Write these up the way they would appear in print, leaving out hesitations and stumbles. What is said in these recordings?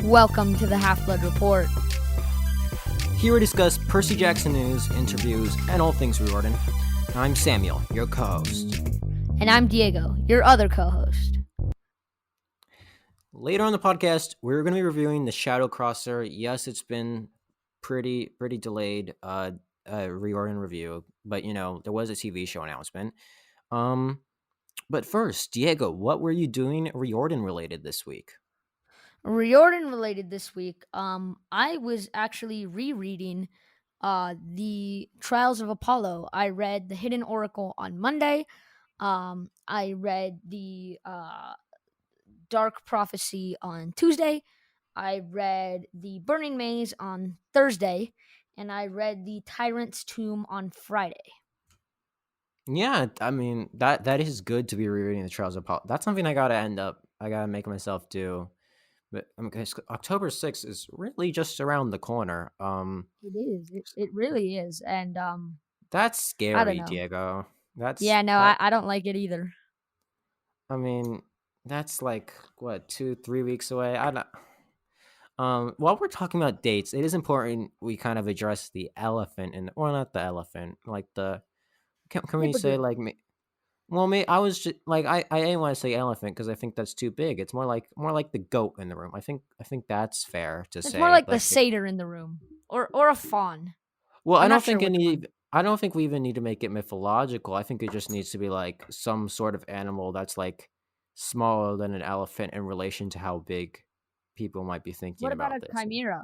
Welcome to the Half-Blood Report. Here we discuss Percy Jackson news, interviews, and all things Riordan. I'm Samuel, your co-host. And I'm Diego, your other co-host. Later on the podcast, we're going to be reviewing the Shadow Crosser. Yes, it's been pretty delayed Riordan review, but there was a TV show announcement. But first, Diego, what were you doing Riordan related this week? Riordan related this week, I was actually rereading the Trials of Apollo. I read The Hidden Oracle on Monday. I read the Dark Prophecy on Tuesday. I read the Burning Maze on Thursday, and I read the Tyrant's Tomb on Friday. Yeah, I mean that is good to be rereading the Trials of Apollo. That's something I gotta make myself do. But October 6th is really just around the corner. It is. It really is, and that's I don't scary, know. Diego. I don't like it either. I mean, that's like what 2-3 weeks away. I don't. While we're talking about dates, it is important we kind of address the elephant not the elephant, like the. Can we say like me? Well, me, I was just like I didn't want to say elephant because I think that's too big. It's more like the goat in the room. I think that's fair to say. It's more like the satyr in the room, or a fawn. Well, I don't think I don't think we even need to make it mythological. I think it just needs to be like some sort of animal that's like smaller than an elephant in relation to how big people might be thinking about this. What about a chimera?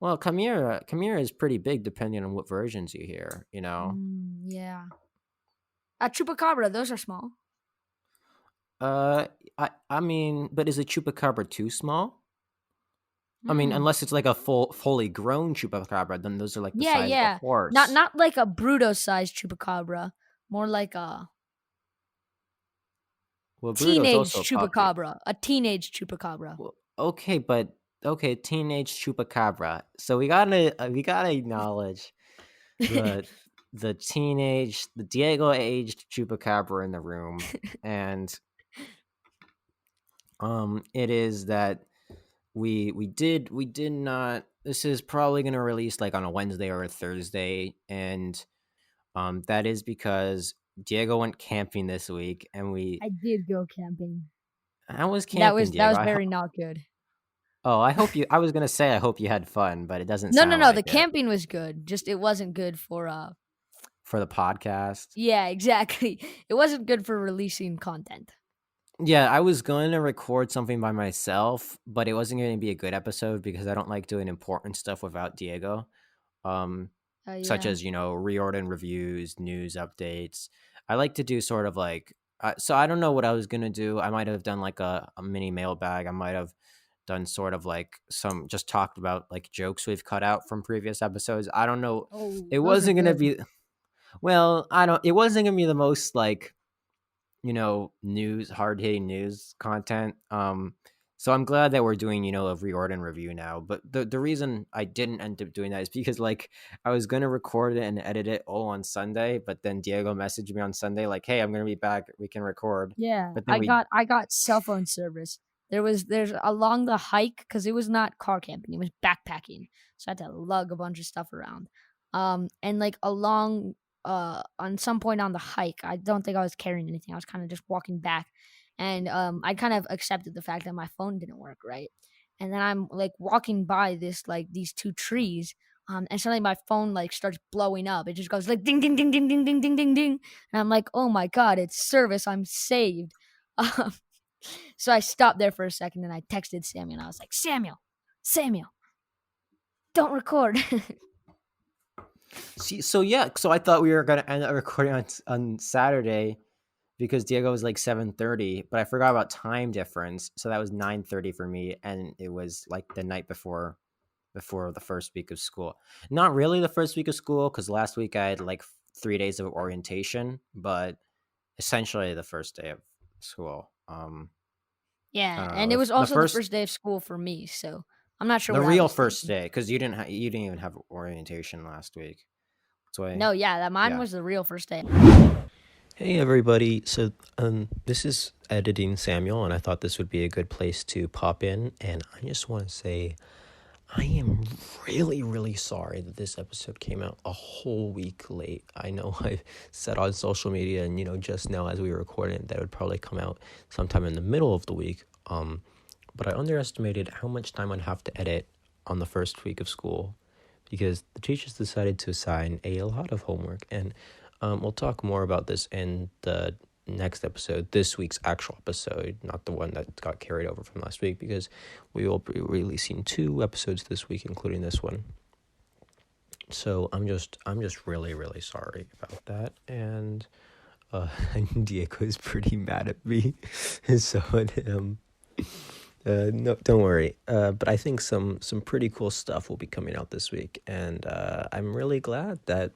Well, chimera is pretty big depending on what versions you hear. Yeah. A chupacabra, those are small. I mean, but is a chupacabra too small? I mean, unless it's like a fully grown chupacabra, then those are like the size of a horse. Not like a Bruto-sized chupacabra, more like a teenage chupacabra. A teenage chupacabra. Well, okay, teenage chupacabra. So we gotta acknowledge the Diego aged chupacabra in the room, and it is that we did not. This is probably gonna release like on a Wednesday or a Thursday, and that is because Diego went camping this week, and I did go camping. I was camping. That was very not good. Oh, I was gonna say I hope you had fun, but it doesn't. No. The camping was good. Just it wasn't good for the podcast. Yeah, exactly. It wasn't good for releasing content. Yeah, I was going to record something by myself, but it wasn't going to be a good episode because I don't like doing important stuff without Diego. Such as, Riordan reviews, news updates. I like to do sort of like, so I don't know what I was going to do. I might have done like a mini mailbag. I might have done sort of like just talked about like jokes we've cut out from previous episodes. I don't know. It wasn't going to be, it wasn't going to be the most like, hard-hitting news content. So I'm glad that we're doing, a Riordan review now. But the reason I didn't end up doing that is because like I was going to record it and edit it all on Sunday, but then Diego messaged me on Sunday like, "Hey, I'm going to be back. We can record." Yeah, but I got cell phone service. There's along the hike because it was not car camping; it was backpacking. So I had to lug a bunch of stuff around. And like along on some point on the hike, I don't think I was carrying anything. I was kind of just walking back. And I kind of accepted the fact that my phone didn't work, right? And then I'm like walking by these two trees, and suddenly my phone like starts blowing up. It just goes like ding ding ding ding ding ding ding ding ding, and I'm like, oh my god, it's service. I'm saved. So I stopped there for a second and I texted Samuel. And I was like, Samuel, don't record. So I thought we were gonna end up recording on Saturday. Because Diego was like 7:30, but I forgot about time difference, so that was 9:30 for me, and it was like the night before the first week of school. Not really the first week of school, because last week I had like 3 days of orientation, but essentially the first day of school. And it was also the first day of school for me, so I'm not sure. The real first day, because you didn't even have orientation last week. Mine was the real first day. Hey everybody. This is editing Samuel, and I thought this would be a good place to pop in. And I just want to say I am really, really sorry that this episode came out a whole week late. I know I said on social media, and just now as we were recording, that it would probably come out sometime in the middle of the week. But I underestimated how much time I'd have to edit on the first week of school because the teachers decided to assign a lot of homework. And we'll talk more about this in the next episode, this week's actual episode, not the one that got carried over from last week, because we will be releasing 2 episodes this week, including this one. So I'm just really, really sorry about that. And Diego is pretty mad at me. So no, don't worry. But I think some pretty cool stuff will be coming out this week, and I'm really glad that,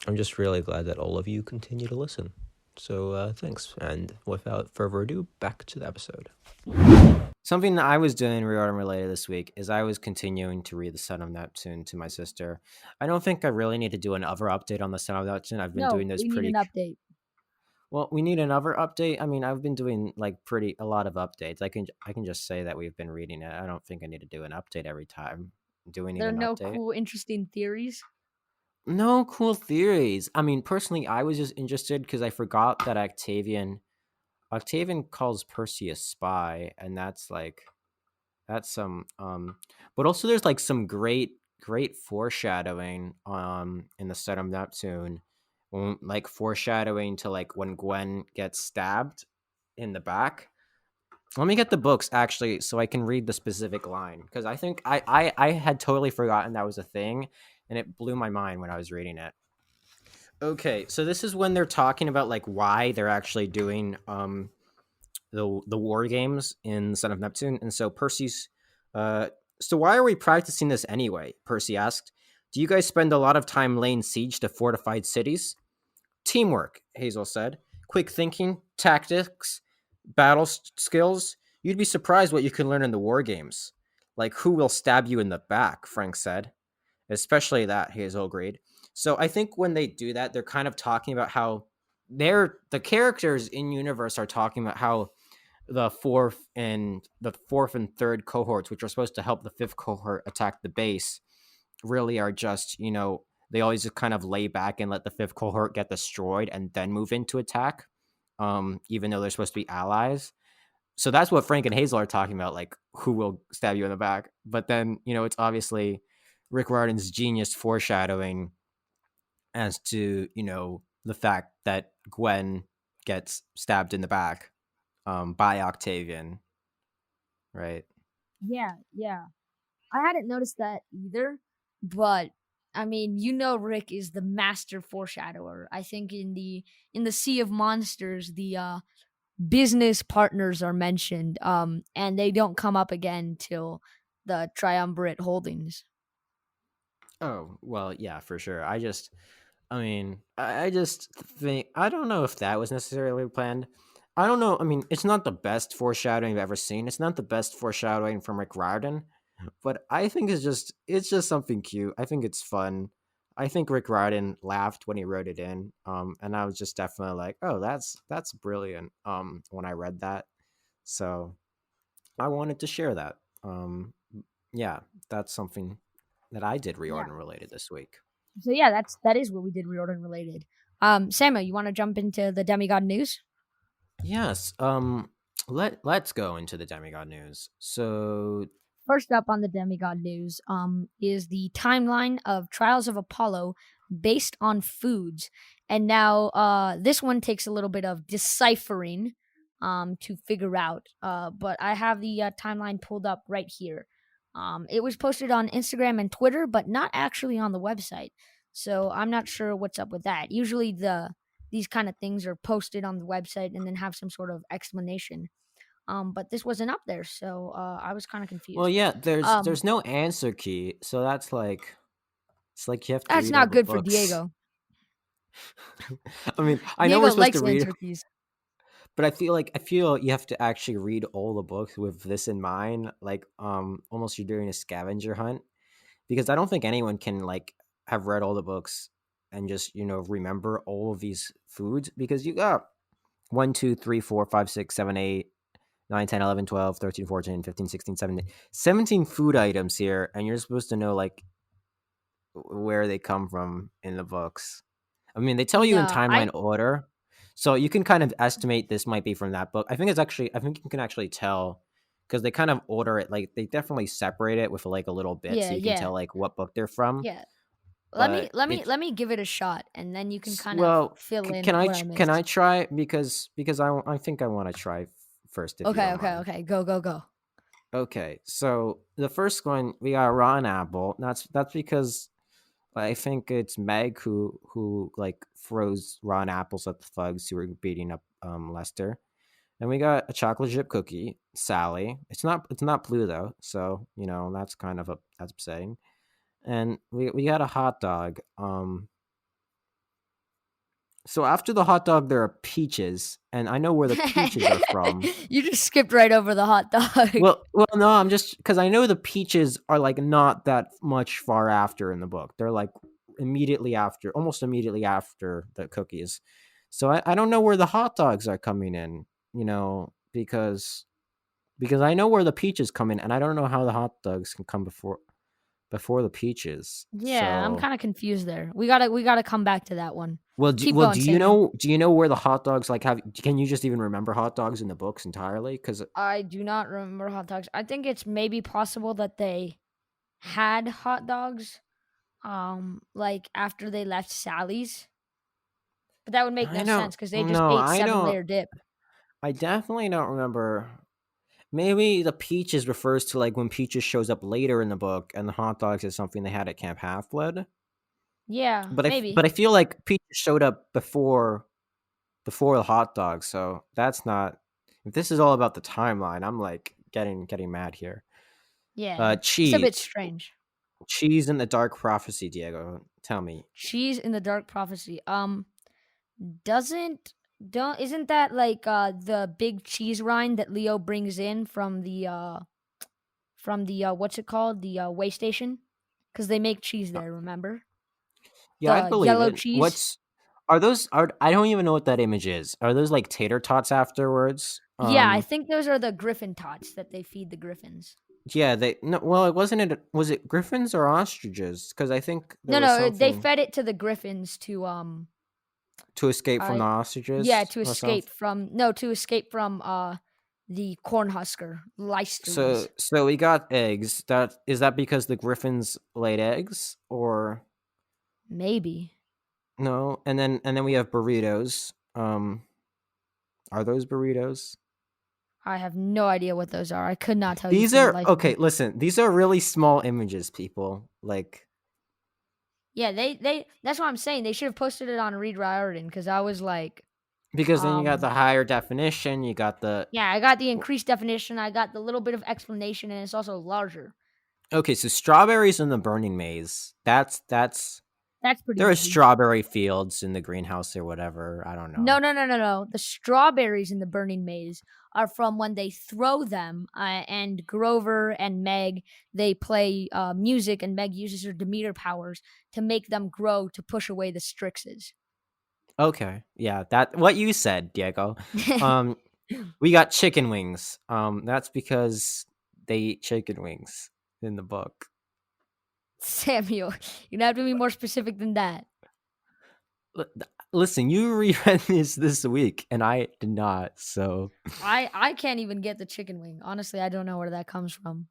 I'm just really glad that all of you continue to listen. So thanks, and without further ado, back to the episode. Something that I was doing reorder related this week is I was continuing to read The Son of Neptune to my sister. I don't think I really need to do another update on The Son of Neptune. I've been doing this we need an update. Well, we need another update. I mean, I've been doing like a lot of updates. I can just say that we've been reading it. I don't think I need to do an update every time. Do we need There are an no update? cool, interesting theories. No cool theories. I mean, personally, I was just interested because I forgot that Octavian calls Percy a spy, and that's some but also there's like some great foreshadowing in the Son of Neptune, like foreshadowing to like when Gwen gets stabbed in the back. Let me get the books actually so I can read the specific line, because I think I had totally forgotten that was a thing, and it blew my mind when I was reading it. Okay, so this is when they're talking about like why they're actually doing the war games in Son of Neptune. And so Percy's so why are we practicing this anyway? Percy asked. Do you guys spend a lot of time laying siege to fortified cities? Teamwork, Hazel said. Quick thinking, tactics, battle skills. You'd be surprised what you can learn in the war games. Like who will stab you in the back, Frank said. Especially that, Hazel agreed. So I think when they do that, they're kind of talking about how the characters in universe are talking about how the fourth and third cohorts, which are supposed to help the fifth cohort attack the base, really are just, they always just kind of lay back and let the fifth cohort get destroyed and then move into attack, even though they're supposed to be allies. So that's what Frank and Hazel are talking about, like who will stab you in the back. But then, it's obviously Rick Riordan's genius foreshadowing as to, the fact that Gwen gets stabbed in the back by Octavian, right? Yeah, yeah. I hadn't noticed that either, but I mean, Rick is the master foreshadower. I think in the Sea of Monsters, the business partners are mentioned, and they don't come up again till the Triumvirate Holdings. Oh, well, yeah, for sure. I mean, I just think, I don't know if that was necessarily planned. I don't know. I mean, it's not the best foreshadowing I've ever seen. It's not the best foreshadowing from Rick Riordan, but I think it's just something cute. I think it's fun. I think Rick Riordan laughed when he wrote it in, and I was just definitely like, "Oh, that's brilliant." When I read that, so I wanted to share that. Yeah, that's something that I did Yeah. reorder related this week. So yeah, that is what we did reorder related. Samuel, you want to jump into the Demigod news? Yes. Let's go into the Demigod news. So, First up on the Demigod news is the timeline of Trials of Apollo based on foods. And now this one takes a little bit of deciphering to figure out. But I have the timeline pulled up right here. It was posted on Instagram and Twitter, but not actually on the website. So I'm not sure what's up with that. Usually these kind of things are posted on the website and then have some sort of explanation. But this wasn't up there, so I was kind of well, confused. yeah, there's Um, there's no answer key, so that's like it's like you have to that's read all not the good for books. Diego. I mean, I know we're Diego supposed to likes read, answer keys. but I feel you have to actually read all the books with this in mind, like almost you're doing a scavenger hunt, because I don't think anyone can like have read all the books and just remember all of these foods, because you got 1 2 3 4 5 6 7 8 9 10 11 12 13 14 15 16 17 17 food items here, and you're supposed to know like where they come from in the books. I mean, they tell you in No, timeline I order, so you can kind of estimate this might be from that book. I think you can actually tell, because they kind of order it, like they definitely separate it with like a little bit, so yeah, you can yeah, tell like what book they're from. yeah. Let me But let me it's let me give it a shot, and then you can kind of well, fill in can I what I can I missed. try, because I think I want to try first, if you Okay, don't okay, mind. okay. Go, go, go. Okay, so the first one we got rotten apple. That's because I think it's Meg who like throws rotten apples at the thugs who are beating up Lester. And we got a chocolate chip cookie, Sally. It's not blue though, so that's kind of that's upsetting. And we got a hot dog. So after the hot dog there are peaches, and I know where the peaches are from. You just skipped right over the hot dog. Well, no, I'm just because I know the peaches are like not that much far after in the book. They're like immediately after, almost immediately after the cookies. So I don't know where the hot dogs are coming in, because I know where the peaches come in, and I don't know how the hot dogs can come before the peaches. Yeah, I'm So kind of confused there. We gotta come back to that one. Keep well, going, Samuel. do you know where the hot dogs like have? Can you just even remember hot dogs in the books entirely? Because I do not remember hot dogs. I think it's maybe possible that they had hot dogs, like after they left Sally's, but that would make I no don't. sense because they just No, ate I seven don't. layer dip. I definitely don't remember. Maybe the peaches refers to like when Peaches shows up later in the book, and the hot dogs is something they had at Camp Half Blood. Yeah, But maybe. I feel like Peaches showed up before the hot dog, so that's not. If this is all about the timeline, I'm like getting mad here. Yeah, it's a Cheese, bit strange. cheese in the Dark Prophecy, Diego. Tell me. Cheese in the Dark Prophecy. Doesn't don't isn't that like the big cheese rind that Leo brings in from the what's it called, the way station, because they make cheese Uh, there, remember, Yeah, I'd the believe yellow it. cheese. Are those? I don't even know what that image is. Are those like tater tots afterwards? Yeah, I think those are the griffin tots that they feed the griffins. Yeah, they no. Well, it wasn't. Was it griffins or ostriches? Because I think there No, was no, they something fed it to the griffins to escape from the I yeah, ostriches to or something. escape from no to escape from the cornhusker So Lystries. so we got eggs. That is that because the griffins laid eggs, or Maybe. no? And then we have burritos. Are those burritos? I have no idea what those are. I could not tell you These for the are life of okay. me. Listen, these are really small images, people. Like Yeah, they that's what I'm saying. They should have posted it on Read Riordan because I was like, because then you got the um, higher definition. You got the yeah, I got the increased definition. I got the little bit of explanation, and it's also larger. okay. So strawberries in the burning maze. That's That's pretty there are easy. strawberry fields in the greenhouse or whatever. I don't No, know. no, no, no, no. The strawberries in the burning maze are from when they throw them, and Grover and Meg they play music, and Meg uses her Demeter powers to make them grow to push away the Strixes. Okay, yeah, that what you said, Diego. Um, we got chicken wings. That's because they eat chicken wings in the book. Samuel, you have to be more specific than that. L- Listen, you reread this week, and I did not. So I can't even get the chicken wing. Honestly, I don't know where that comes from.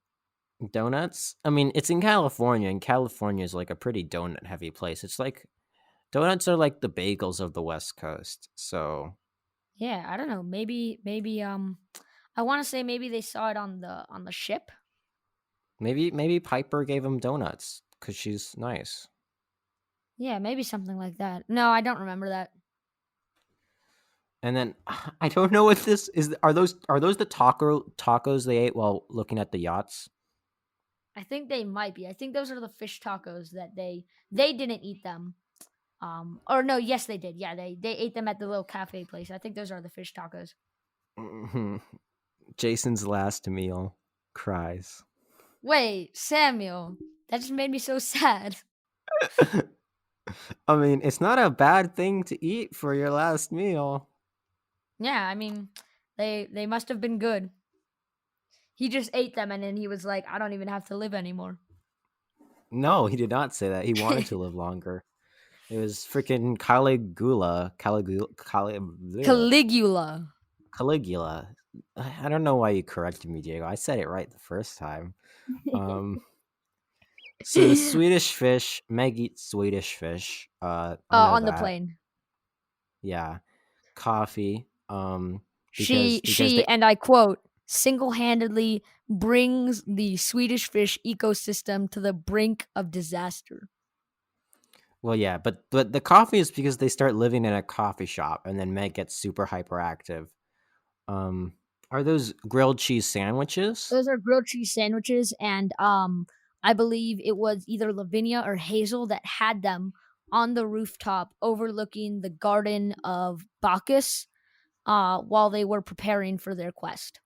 donuts. I mean, it's in California, and California is like a pretty donut heavy place. It's like donuts are like the bagels of the West Coast. So Yeah, I don't know. Maybe I want to say maybe they saw it on the ship. maybe Piper gave him donuts because she's nice. Yeah, maybe something like that. No, I don't remember that. And then I don't know what this is. Are those the tacos they ate while looking at the yachts? I think they might be. I think those are the fish tacos that they didn't eat them. Or no, yes they did. Yeah, they ate them at the little cafe place. I think those are the fish tacos. Mhm. Jason's last meal cries. Wait, Samuel, that just made me so sad. I mean, it's not a bad thing to eat for your last meal. Yeah, I mean, they must have been good. He just ate them and then he was like, I don't even have to live anymore. No, he did not say that. He wanted to live longer. It was freaking Caligula. Caligula. I don't know why you corrected me, Diego. I said it right the first time. Um, so the Swedish fish, Meg eats Swedish fish. I know On the that. plane. Yeah, coffee. Because She they and I quote, single-handedly brings the Swedish fish ecosystem to the brink of disaster. well, yeah, but the coffee is because they start living in a coffee shop, and then Meg gets super hyperactive. Um, are those grilled cheese sandwiches? Those are grilled cheese sandwiches, and I believe it was either Lavinia or Hazel that had them on the rooftop overlooking the garden of Bacchus while they were preparing for their quest.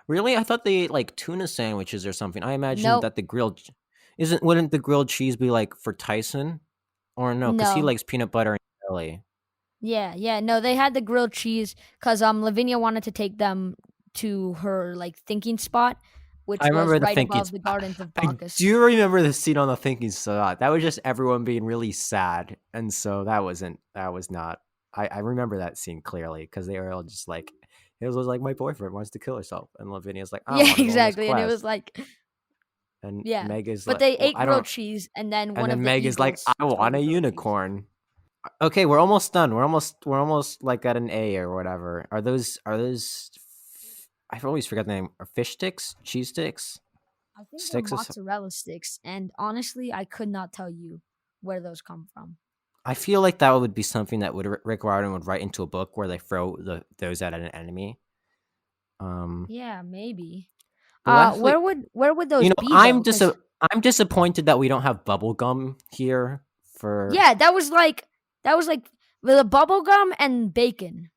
Really? I thought they ate like tuna sandwiches or something. I imagined Nope. that isn't wouldn't the grilled cheese be like for Tyson? Or no, because he No. likes peanut butter and jelly. Yeah. No, they had the grilled cheese because Lavinia wanted to take them to her like thinking spot, I which was remember the right thinking above the spot. gardens of I Bacchus. do remember the scene on the thinking spot. That was just everyone being really sad, and so that was not. I remember that scene clearly because they were all just like, it was like my boyfriend wants to kill herself, and Lavinia's like, I Yeah, want to go on this exactly. And it was quest, like, and yeah. Meg is But like, they well, ate I grilled don't, cheese, and then and one of then the Meg is like, eagles I stole want the a grilled cheese. unicorn. Okay, we're almost done. We're almost like at an A or whatever. Are those? I always forget the name. Are fish sticks? Cheese sticks? I think they're Sticks? mozzarella sticks, and honestly, I could not tell you where those come from. I feel like that would be something that would Rick Riordan would write into a book where they throw those at an enemy. Um, Yeah, maybe. but lastly, Where would those be though? I'm Because I'm disappointed that we don't have bubble gum here for. yeah, that was like the bubble gum and bacon.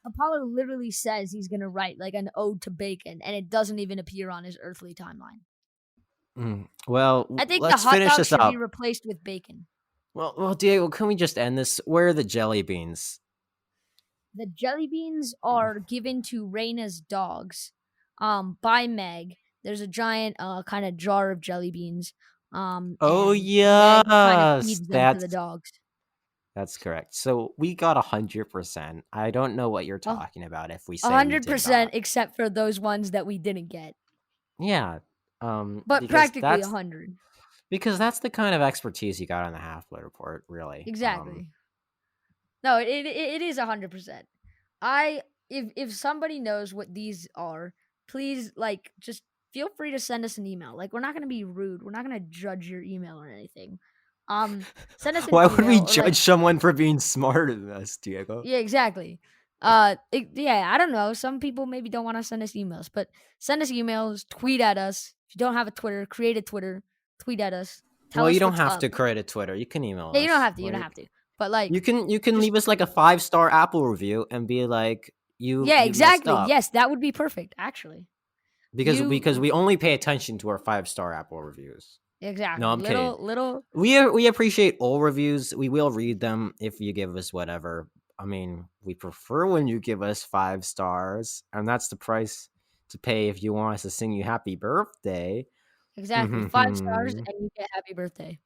Apollo literally says he's gonna write like an ode to bacon, and it doesn't even appear on his earthly timeline. Well, I think the let's hot finish dog this should be up. replaced with bacon. Well, Diego, can we just end this? Where are the jelly beans? The jelly beans are given to Raina's dogs, by Meg. There's a giant kind of jar of jelly beans, Oh and Meg kind of yes, feeds them to the dogs. that's correct. So we got 100%. I don't know what you're Oh, talking about if we a say we hundred did not. percent, except for those ones that we didn't get, Yeah, but practically 100. because that's the kind of expertise you got on the Half Blood Report, really. Exactly. No, it is 100%. I if somebody knows what these are, please like just feel free to send us an email. Like we're not gonna be rude. We're not gonna judge your email or anything. Send us an Why would we email or judge like someone for being smarter than us, Diego? yeah, exactly. Yeah, I don't know. Some people maybe don't want to send us emails, but send us emails, tweet at us. If you don't have a Twitter, create a Twitter, tweet at us, tell Well, you us don't what's have up. to create a Twitter. You can email Yeah, you don't us. have to. You don't have to. But like, You can just leave us like a 5-star Apple review and be like, yeah, you messed exactly. up Yes, that would be perfect. Actually, because you we only pay attention to our 5-star Apple reviews. No, exactly. I'm kidding. Little. We appreciate all reviews. We will read them if you give us whatever. I mean, we prefer when you give us 5 stars, and that's the price to pay if you want us to sing you happy birthday. Exactly. 5 stars and you get happy birthday.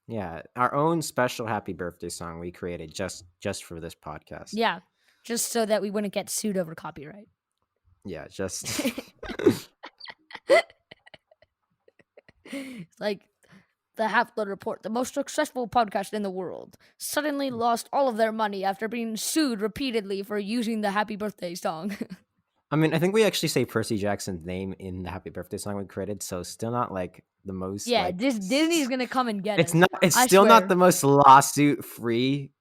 Yeah, our own special happy birthday song we created just for this podcast. Yeah. Just so that we wouldn't get sued over copyright. Yeah, just Like the Half Blood Report, the most successful podcast in the world, suddenly lost all of their money after being sued repeatedly for using the happy birthday song. I mean, I think we actually say Percy Jackson's name in the happy birthday song we created, so still not like the most Yeah, Disney's gonna come and get us. it's I still not swear. the most lawsuit free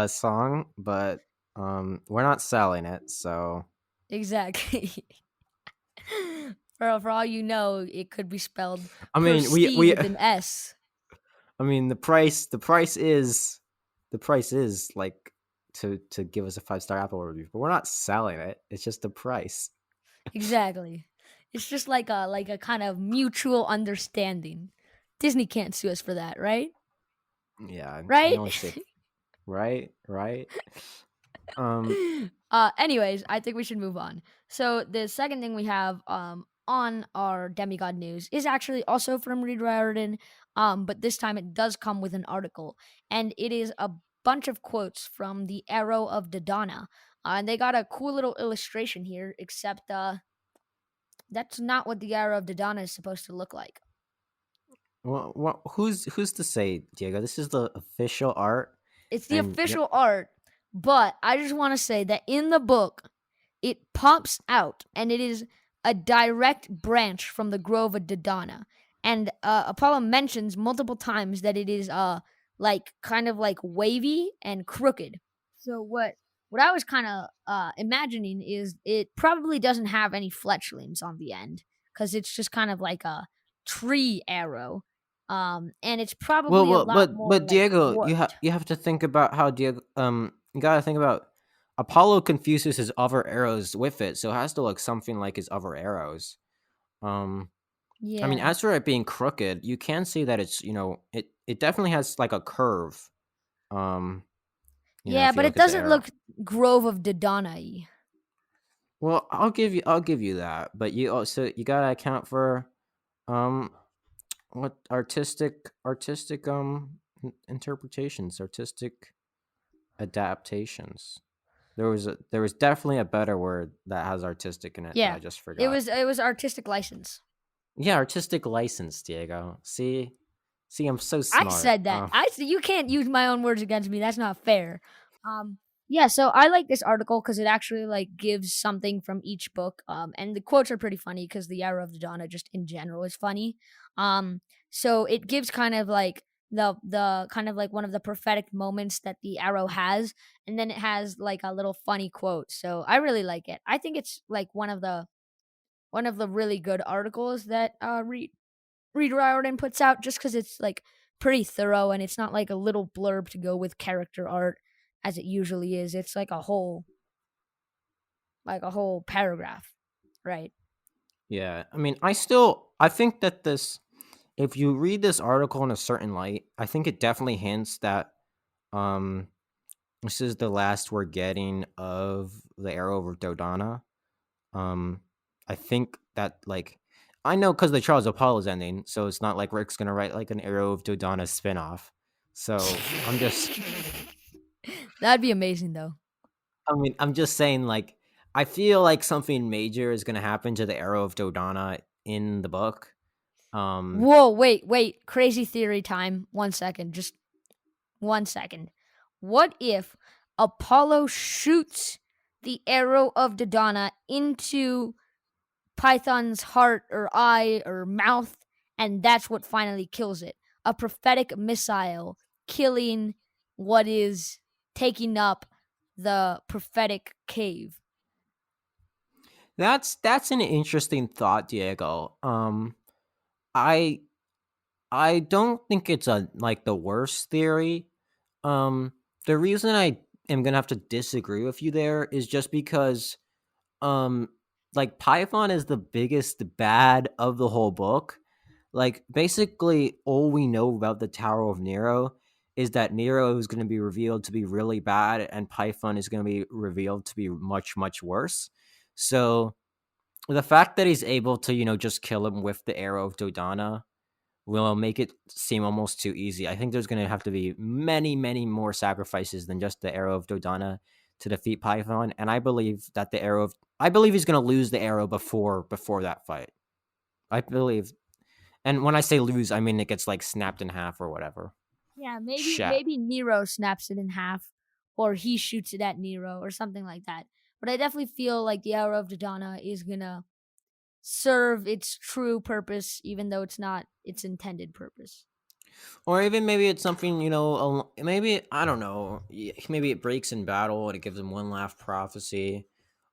song, but we're not selling it, so Exactly. For all you know, it could be spelled I mean, Percy we with an S. I mean, the price is like to give us a 5-star Apple review, but we're not selling it. It's just the price. Exactly. It's just like a kind of mutual understanding. Disney can't sue us for that, right? Yeah, you right? only say right. Um, Anyways, I think we should move on. So the second thing we have on our Demigod news is actually also from Reed Riordan, but this time it does come with an article, and it is a bunch of quotes from the Arrow of Dodona. And they got a cool little illustration here, except that's not what the Arrow of Dodona is supposed to look like. well, who's to say, Diego? This is the official art, It's the and official art, but I just want to say that in the book, it pops out and it is a direct branch from the Grove of Dodona. And Apollo mentions multiple times that it is like kind of like wavy and crooked. So what I was kind of imagining is it probably doesn't have any fletchlings on the end because it's just kind of like a tree arrow. And it's probably a lot more but like Diego, warped. you have to think about how Diego. You gotta think about Apollo confuses his other arrows with it, so it has to look something like his other arrows. Um, I mean, Yeah. as for it being crooked, you can see that it's it definitely has like a curve. Um, Yeah, if you but it look at the doesn't arrow. look Grove of Dodona-y. Well, I'll give you that, but you also you gotta account for um what artistic interpretations, artistic adaptations. There was definitely a better word that has artistic in it that Yeah, I just forgot. it was artistic license. Yeah, artistic license, Diego. See, I'm so I smart. said that. You can't use my own words against me. That's not fair. Um, yeah. So I like this article because it actually like gives something from each book. And the quotes are pretty funny because the Arrow of the Donna just in general is funny. So it gives kind of like the kind of like one of the prophetic moments that the arrow has, and then it has like a little funny quote. So I really like it. I think it's like one of the really good articles that Reed Riordan puts out just because it's like pretty thorough and it's not like a little blurb to go with character art as it usually is. It's like a whole paragraph, right? Yeah, I mean, I think that this if you read this article in a certain light, I think it definitely hints that um this is the last we're getting of the Arrow of Dodona. Um, I think that like I know because the Charles Apollo's ending, so it's not like Rick's gonna write like an Arrow of Dodona spinoff. So I'm just, That'd be amazing though. I mean, I'm just saying like I feel like something major is gonna happen to the Arrow of Dodona in the book. Um, Whoa, wait. Crazy theory time. 1 second. Just 1 second. What if Apollo shoots the arrow of Dodona into Python's heart or eye or mouth, and that's what finally kills it? A prophetic missile killing what is taking up the prophetic cave. that's an interesting thought, Diego. I I don't think it's a like the worst theory. Um, the reason I am gonna have to disagree with you there is just because um like Python is the biggest bad of the whole book. Like basically all we know about the Tower of Nero is that Nero is going to be revealed to be really bad and Python is going to be revealed to be much worse. So the fact that he's able to, just kill him with the arrow of Dodona will make it seem almost too easy. I think there's going to have to be many more sacrifices than just the arrow of Dodona to defeat Python, and I believe that I believe he's going to lose the arrow before that fight. I believe, and when I say lose, I mean it gets like snapped in half or whatever. Yeah, Shit. maybe Nero snaps it in half, or he shoots it at Nero, or something like that. But I definitely feel like the arrow of Dodona is gonna serve its true purpose, even though it's not its intended purpose. Or even maybe it's something, maybe, I don't know, maybe it breaks in battle and it gives him one last prophecy.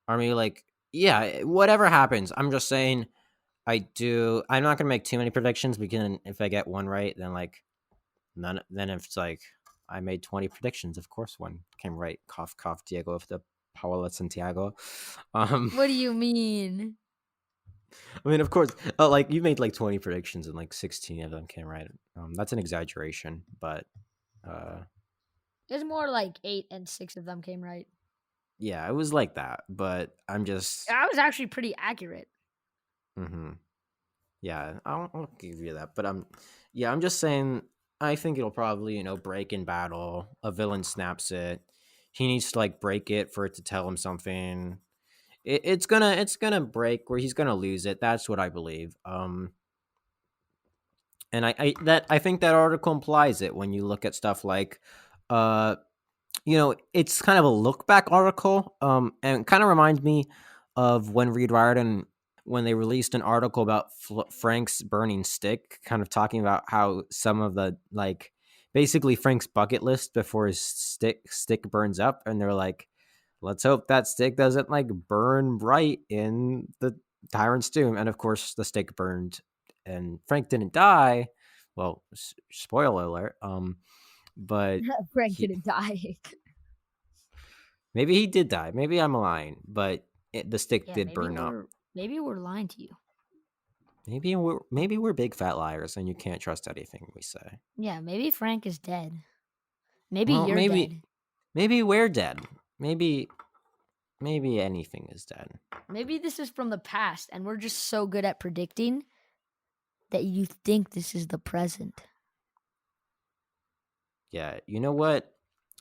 Or maybe, like, yeah, whatever happens. I'm just saying, I'm not going to make too many predictions because if I get one right, then, like, then if it's like, I made 20 predictions, of course one came right. Cough, cough, Diego of the Paola Santiago. What do you mean? I mean, of course, like you made like 20 predictions and like 16 of them came right. That's an exaggeration, but It was more like 8 and 6 of them came right. Yeah, it was like that, but I'm just. I was actually pretty accurate. Mm-hmm. Yeah, I'll give you that, but I'm just saying. I think it'll probably break in battle. A villain snaps it. He needs to like break it for it to tell him something. It's gonna break where he's gonna lose it. That's what I believe. And I think that article implies it when you look at stuff like, uh, it's kind of a look back article. And it kind of reminds me of when Reed Riordan, when they released an article about Frank's burning stick, kind of talking about how some of the like, basically Frank's bucket list before his stick burns up, and they're like, let's hope that stick doesn't like burn bright in the tyrant's tomb. And of course, the stick burned, and Frank didn't die. Well, spoiler alert. But Frank he didn't die. maybe he did die. Maybe I'm lying, but the stick Yeah, did burn up. maybe we're lying to you. Maybe we're big fat liars, and you can't trust anything we say. Yeah, maybe Frank is dead. Maybe Well, you're maybe dead. maybe we're dead. Maybe anything is dead. Maybe this is from the past and we're just so good at predicting that you think this is the present. Yeah, you know what?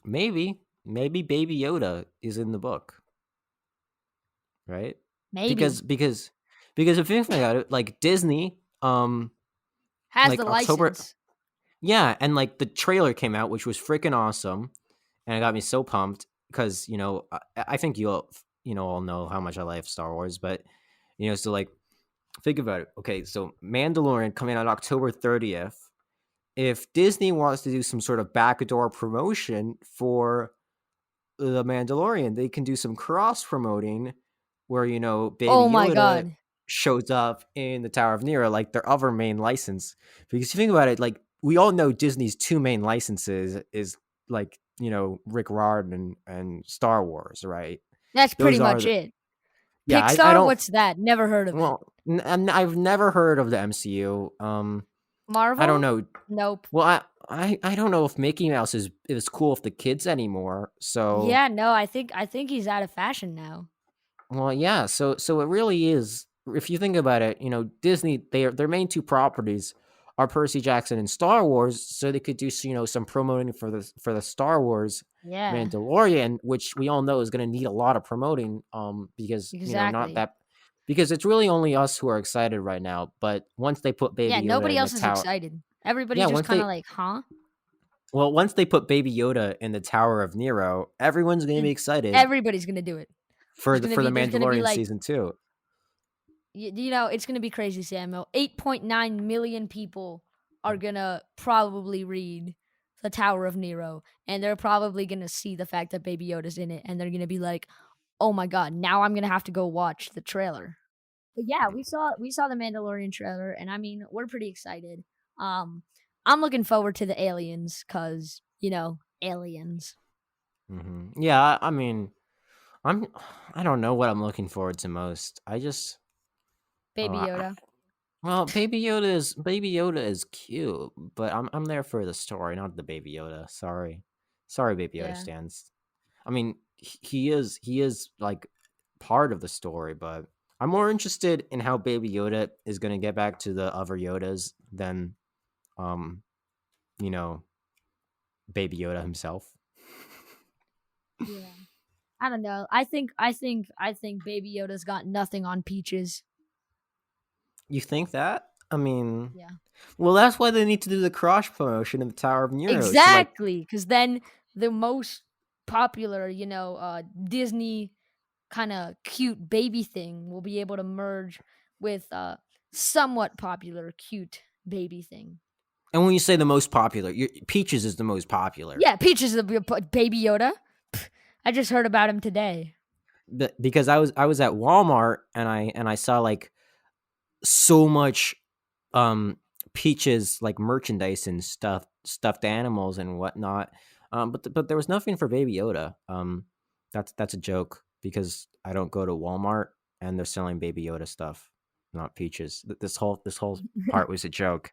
Maybe Baby Yoda is in the book, right? Maybe. Because if you think about it, like Disney, Has the like October, license. yeah, and like the trailer came out, which was freaking awesome, and it got me so pumped because I think you all know how much I love Star Wars, but so like think about it. Okay, so Mandalorian coming out October 30th. If Disney wants to do some sort of backdoor promotion for the Mandalorian, they can do some cross promoting where Baby Oh my Yoda god. shows up in the Tower of Nero, like their other main license. Because if you think about it, like we all know Disney's two main licenses is like Rick Riordan and Star Wars, right? That's pretty Those are much the it. yeah. I Pixar, don't. what's that? Never heard of it. Well, I've never heard of the MCU. I don't Marvel? know. Nope. Well, I don't know if Mickey Mouse is cool with the kids anymore. So Yeah, no, I think he's out of fashion now. well, yeah. So it really is. If you think about it, Disney their main two properties are Percy Jackson and Star Wars, so they could do some promoting for the Star Wars Yeah, Mandalorian, which we all know is going to need a lot of promoting. Because not exactly. that because it's really only us who are excited right now. But once they put Yeah, Baby Yoda nobody in the else is tower, excited. Everybody's yeah, just once kind of they like, huh? Once they put Baby Yoda in the Tower of Nero, everyone's going to be And excited everybody's gonna do it. for the There's gonna be Mandalorian like, season 2. it's gonna be crazy, Samuel. 8.9 million people are gonna probably read the Tower of Nero, and they're probably gonna see the fact that Baby Yoda's in it, and they're gonna be like, "Oh my god, now I'm gonna have to go watch the trailer." But yeah, we saw the Mandalorian trailer, and I mean, we're pretty excited. Um, I'm looking forward to the aliens, cause aliens. Yeah, I mean, I'm I don't know what I'm looking forward to most. I just Baby I, Yoda. well, Baby Yoda is cute, but I'm there for the story, not the Baby Yoda. Sorry, Baby Yoda Yeah. stands. I mean, he is like part of the story, but I'm more interested in how Baby Yoda is going to get back to the other Yodas than um you know Baby Yoda himself. Yeah. I don't know. I think Baby Yoda's got nothing on Peaches. You think that? I mean, Yeah. well, that's why they need to do the cross promotion in the Tower of Nero. So, like, Exactly, because then the most popular, Disney kind of cute baby thing will be able to merge with somewhat popular cute baby thing. and when you say the most popular, Peaches is the most popular. Yeah, Peaches is a Baby Yoda. I just heard about him today. Because I was at Walmart and I saw like so much um Peaches like merchandise and stuffed animals and whatnot. But there was nothing for Baby Yoda. That's a joke because I don't go to Walmart and they're selling Baby Yoda stuff, not Peaches. This whole part was a joke.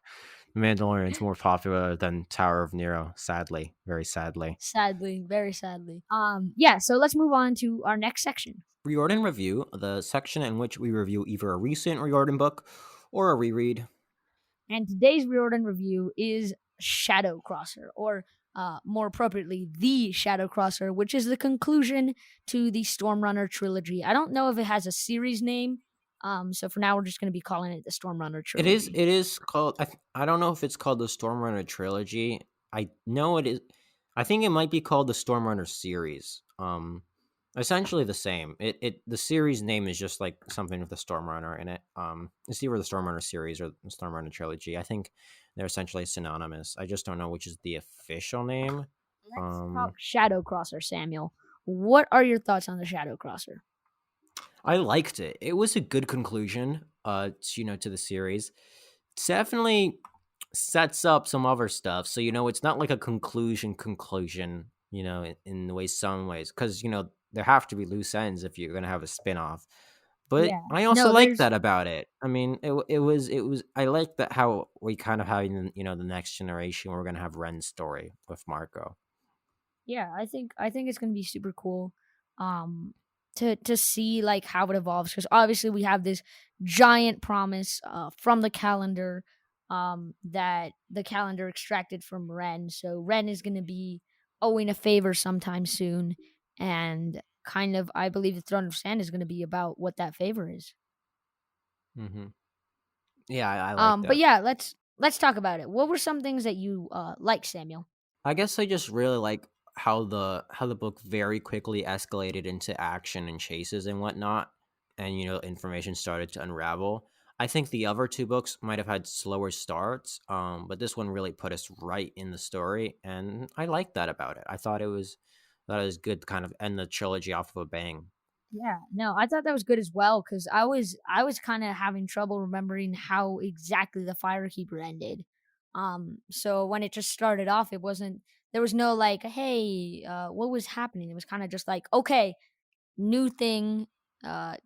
Mandalorian's more popular than Tower of Nero, sadly, very sadly. Sadly, very sadly. Yeah, so let's move on to our next section. Riordan Review, the section in which we review either a recent Riordan book or a reread. And today's Riordan review is Shadow Crosser, or more appropriately, The Shadow Crosser, which is the conclusion to the Stormrunner trilogy. I don't know if it has a series name, so for now we're just going to be calling it the Stormrunner It is. trilogy. It is called. I don't know if it's called the Stormrunner trilogy. I know it is. I think it might be called the Stormrunner series. Essentially the same. The series name is just like something with the Stormrunner in it. It's either the Stormrunner series or the Stormrunner trilogy. I think they're essentially synonymous. I just don't know which is the official name. Let's talk Shadow Crosser, Samuel. What are your thoughts on the Shadow Crosser? I liked it. It was a good conclusion. To the series. Definitely sets up some other stuff. So it's not like a conclusion. In the way some ways, because there have to be loose ends if you're gonna have a spin-off. But Yeah. I also No, like there's that about it. I mean, it was. I like that how we kind of have the next generation. We're gonna have Ren's story with Marco. yeah, I think it's gonna be super cool to see like how it evolves, because obviously we have this giant promise from the calendar, that the calendar extracted from Ren. So Ren is gonna be owing a favor sometime soon, and kind of I believe the Throne of Sand is gonna be about what that favor is. Hmm. Yeah, I like But that. yeah, let's talk about it. What were some things that you like, Samuel? I guess I just really like how the book very quickly escalated into action and chases and whatnot, and information started to unravel. I think the other two books might have had slower starts, but this one really put us right in the story, and I liked that about it. I thought it was good to kind of end the trilogy off of a bang. Yeah, no, I thought that was good as well, because I was kind of having trouble remembering how exactly the Firekeeper ended. So when it just started off, it wasn't there was no like, hey, what was happening? It was kind of just like, okay, new thing,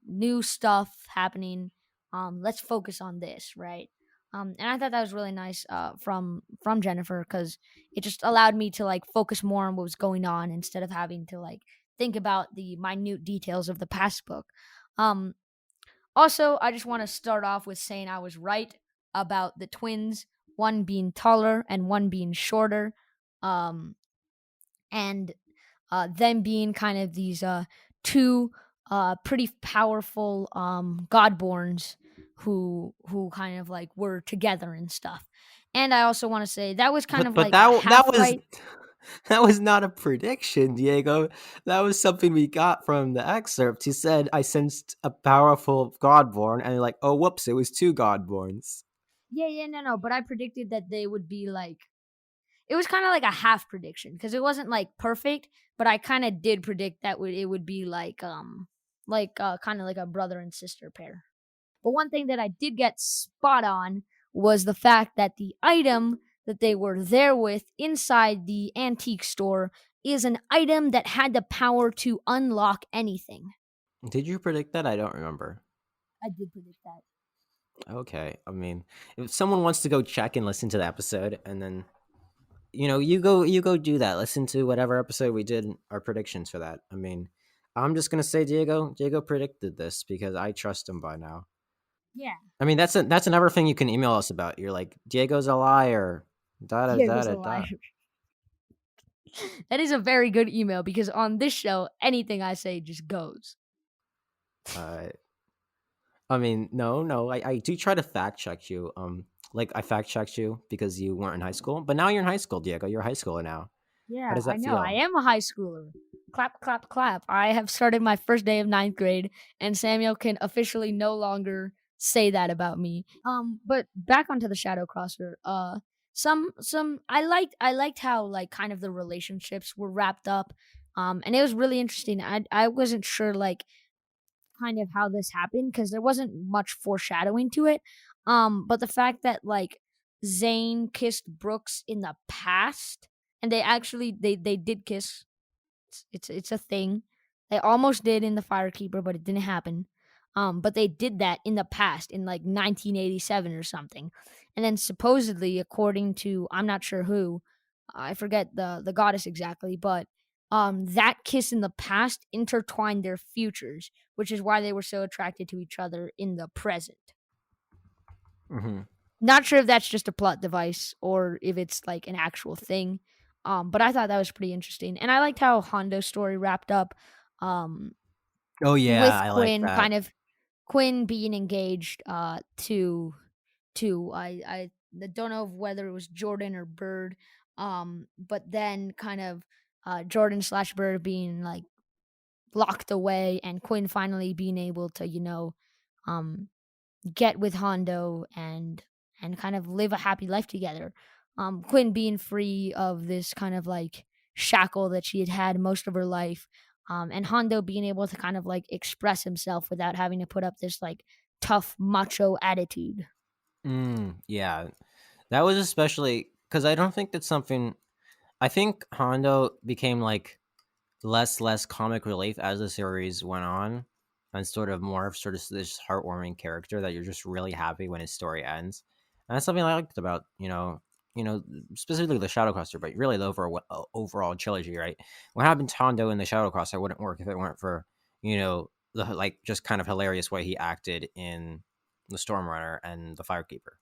new stuff happening. Let's focus on this, right? And I thought that was really nice from Jennifer, because it just allowed me to like focus more on what was going on instead of having to like think about the minute details of the past book. Um, Also, I just want to start off with saying I was right about the twins, one being taller and one being shorter. Um, and them being kind of these two pretty powerful godborns who kind of like were together and stuff. And I also want to say that was kind But of but like a that half was right. that was not a prediction, Diego. That was something we got from the excerpt. He said, "I sensed a powerful Godborn," and like, oh, whoops, it was two Godborns. Yeah, yeah, no, but I predicted that they would be like, it was kind of like a half prediction, because it wasn't like perfect, but I kind of did predict that it would be like kind of like a brother and sister pair. But one thing that I did get spot on was the fact that the item that they were there with inside the antique store is an item that had the power to unlock anything. Did you predict that? I don't remember. I did predict that. Okay, I mean, if someone wants to go check and listen to the episode, and then you go do that. Listen to whatever episode we did our predictions for that. I mean, I'm just gonna say Diego predicted this because I trust him by now. Yeah, I mean, that's another thing you can email us about. You're like, Diego's a liar. Da da da Diego's a da liar. da. That is a very good email, because on this show, anything I say just goes. Uh, I mean, no. I do try to fact check you. Like I fact checked you because you weren't in high school, but now you're in high school, Diego. You're a high schooler now. How Yeah, does I that know. I feel? am a high schooler. Clap, clap, clap. I have started my first day of ninth grade, and Samuel can officially no longer say that about me. But back onto the Shadow Crosser. Some I liked how like kind of the relationships were wrapped up. And it was really interesting. I wasn't sure like kind of how this happened, because there wasn't much foreshadowing to it. But the fact that like Zane kissed Brooks in the past, and they did kiss. It's a thing. They almost did in the Firekeeper, but it didn't happen. But they did that in the past in like 1987 or something. And then supposedly, according to I'm not sure who, I forget the goddess exactly, but that kiss in the past intertwined their futures, which is why they were so attracted to each other in the present. Mm-hmm. Not sure if that's just a plot device or if it's like an actual thing. But I thought that was pretty interesting. And I liked how Hondo's story wrapped up um, Oh yeah, with I like Quinn that. kind of Quinn being engaged to I don't know whether it was Jordan or Bird, but then kind of Jordan slash Bird being like locked away, and Quinn finally being able to um get with Hondo and kind of live a happy life together. Quinn being free of this kind of like shackle that she had had most of her life, and Hondo being able to kind of like express himself without having to put up this like tough macho attitude. Yeah, that was especially because I don't think that's something. I think Hondo became like less comic relief as the series went on, and sort of more of sort of this heartwarming character that you're just really happy when his story ends. And that's something I liked about specifically the Shadowcrosser, but really the overall trilogy. Right, what happened to Hondo in the Shadowcrosser wouldn't work if it weren't for the like just kind of hilarious way he acted in the Stormrunner and the Firekeeper.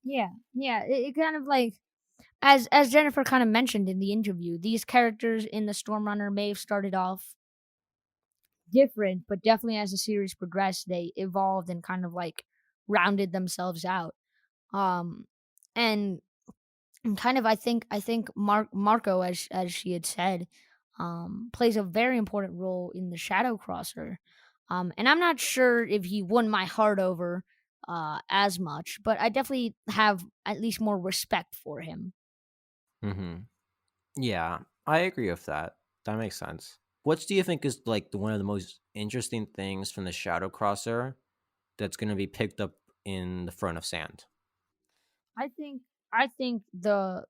Yeah, yeah. It kind of like as Jennifer kind of mentioned in the interview, these characters in the Stormrunner may have started off different, but definitely as the series progressed, they evolved and kind of like rounded themselves out. Um, and, and kind of I think Marco, as she had said, plays a very important role in the Shadow Crosser. And I'm not sure if he won my heart over as much, but I definitely have at least more respect for him. Mm-hmm. Yeah, I agree with that. That makes sense. What do you think is like one of the most interesting things from the Shadow Crosser that's going to be picked up in the Front of Sand? I think I think the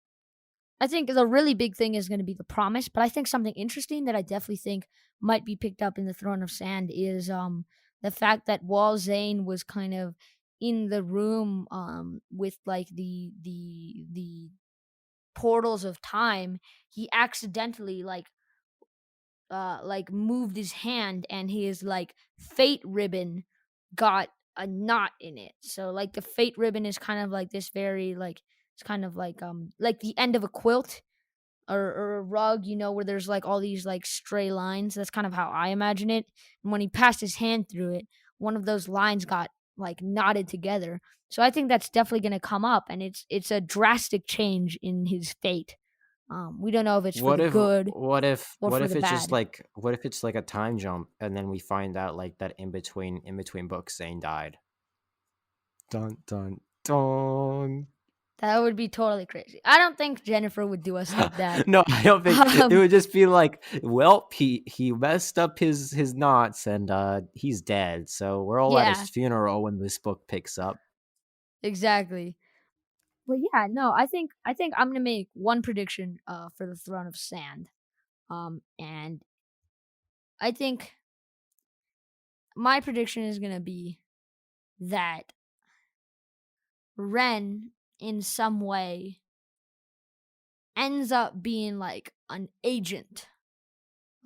I think the really big thing is going to be the promise, but I think something interesting that I definitely think might be picked up in the Throne of Sand is the fact that Wall Zane was kind of in the room with like the portals of time. He accidentally like moved his hand, and his like fate ribbon got a knot in it. So like the fate ribbon is kind of like this very like it's kind of like the end of a quilt or a rug, where there's like all these like stray lines. That's kind of how I imagine it. And when he passed his hand through it, one of those lines got like knotted together. So I think that's definitely going to come up, and it's a drastic change in his fate. We don't know if it's for What the if good what or for if the it's just bad. like what if it's like a time jump and then we find out like that in between books Zane died. Dun dun dun. That would be totally crazy. I don't think Jennifer would do us like that. No, I don't think it Um, would just be like, well, he messed up his knots and he's dead. So we're all at his yeah, funeral when this book picks up. exactly. But yeah, no, I think I'm gonna make one prediction for the Throne of Sand. And I think my prediction is gonna be that Ren in some way ends up being like an agent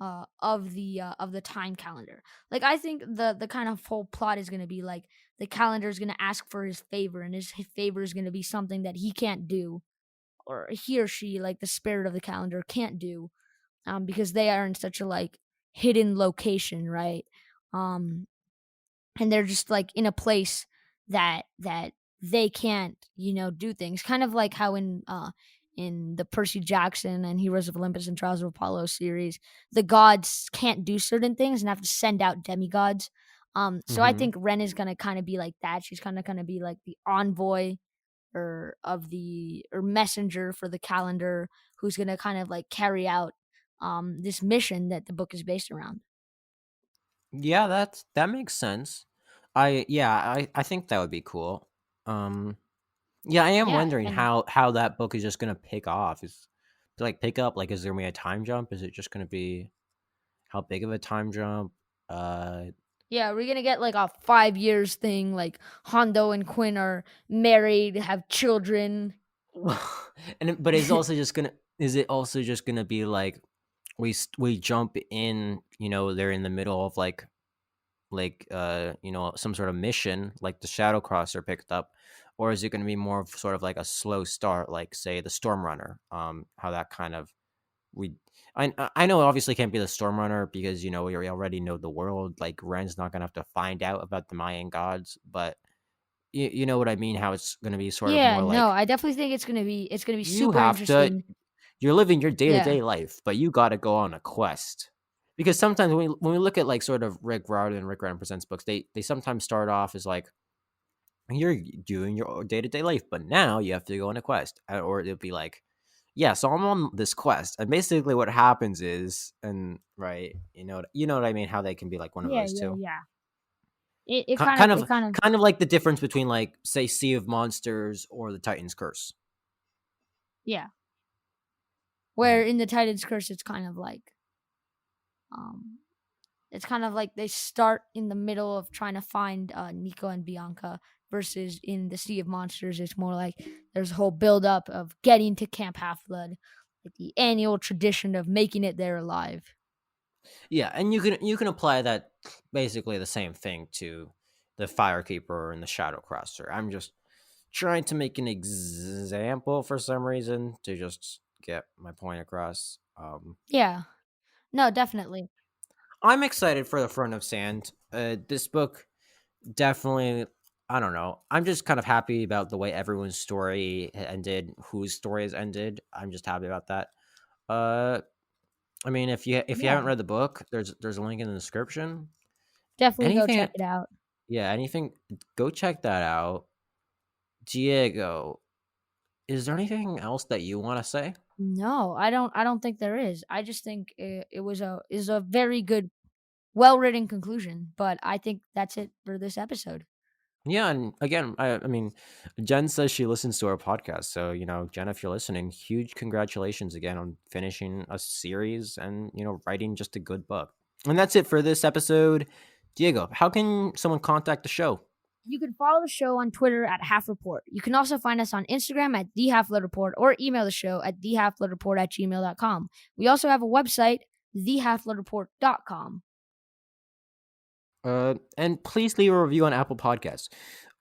of the time calendar. Like I think the kind of whole plot is gonna be like the calendar is gonna ask for his favor, and his favor is gonna be something that he can't do, or he or she, like the spirit of the calendar, can't do, because they are in such a like hidden location, right? Um, and they're just like in a place that they can't do things, kind of like how in the Percy Jackson and Heroes of Olympus and Trials of Apollo series, the gods can't do certain things and have to send out demigods. So I Mm-hmm. think Ren is gonna kind of be like that. She's kind of gonna be like the envoy or messenger for the calendar, who's gonna kind of like carry out this mission that the book is based around. Yeah, that makes sense. I think that would be cool. Um, yeah, I am Yeah, wondering and how that book is just gonna pick off. Is to like pick up like is there gonna be a time jump? Is it just gonna be how big of a time jump? Uh, Yeah, we're gonna get like a 5 years thing. Like Hondo and Quinn are married, have children. But is it also just gonna be like we jump in, they're in the middle of some sort of mission, like the Shadow Crosser picked up, or is it going to be more of sort of like a slow start, like say the Storm Runner? How that kind of we. I know it obviously can't be the Storm Runner because we already know the world. Like Ren's not gonna have to find out about the Mayan gods, but you know what I mean. How it's gonna be sort of Yeah, more no, like I definitely think it's gonna be you super have to interesting. you're living your day to Yeah, day life, but you got to go on a quest. Because sometimes when we look at like sort of Rick Riordan and Rick Riordan Presents books, they sometimes start off as like you're doing your day to day life, but now you have to go on a quest, or it'll be like, yeah, so I'm on this quest, and basically what happens is, and right, you know what I mean, how they can be like one of yeah, those yeah, two, yeah. It kind of kind it of kind of kind of like the difference between like say Sea of Monsters or the Titan's Curse. yeah. Mm. Where in the Titan's Curse, um, it's kind of like they start in the middle of trying to find Nico and Bianca, versus in the Sea of Monsters, it's more like there's a whole build up of getting to Camp Half Blood, like the annual tradition of making it there alive. Yeah, and you can apply that basically the same thing to the Firekeeper and the Shadow Crosser. I'm just trying to make an example for some reason to just get my point across. Yeah, no, definitely. I'm excited for the Front of Sand. This book definitely. I don't know. I'm just kind of happy about the way everyone's story ended, whose story has ended. I'm just happy about that. Uh, I mean, if you haven't Yeah, read the book, there's a link in the description. definitely go Anything check it out. Yeah, anything, go check that out. Diego, is there anything else that you want to say? No, I don't think there is. I just think it was a is a very good, well written conclusion. But I think that's it for this episode. Yeah, and again, I mean, Jen says she listens to our podcast. So, Jen, if you're listening, huge congratulations again on finishing a series and, writing just a good book. And that's it for this episode. Diego, how can someone contact the show? You can follow the show on Twitter at Half Report. You can also find us on Instagram at The Half Blood Report, or email the show at thehalfbloodreport@gmail.com. We also have a website, thehalfbloodreport.com. And please leave a review on Apple Podcasts.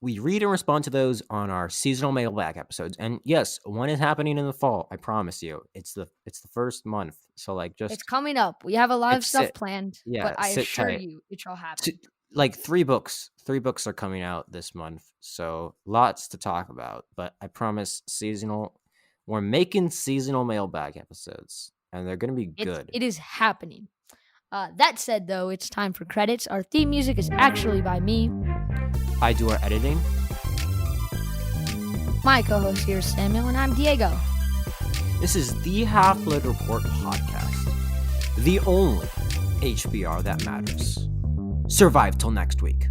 We read and respond to those on our seasonal mailbag episodes. And yes, one is happening in the fall. I promise you. It's the first month. So like It's just coming up. We have a lot of stuff sit. planned, but Yeah, I sit assure tight. you it shall happen. Like three books. Three books are coming out this month. So lots to talk about. But I promise we're making seasonal mailbag episodes. And they're gonna be good. It is happening. That said, though, it's time for credits. Our theme music is actually by me. I do our editing. My co-host here is Samuel, and I'm Diego. This is the Half Blood Report podcast, the only HBR that matters. Survive till next week.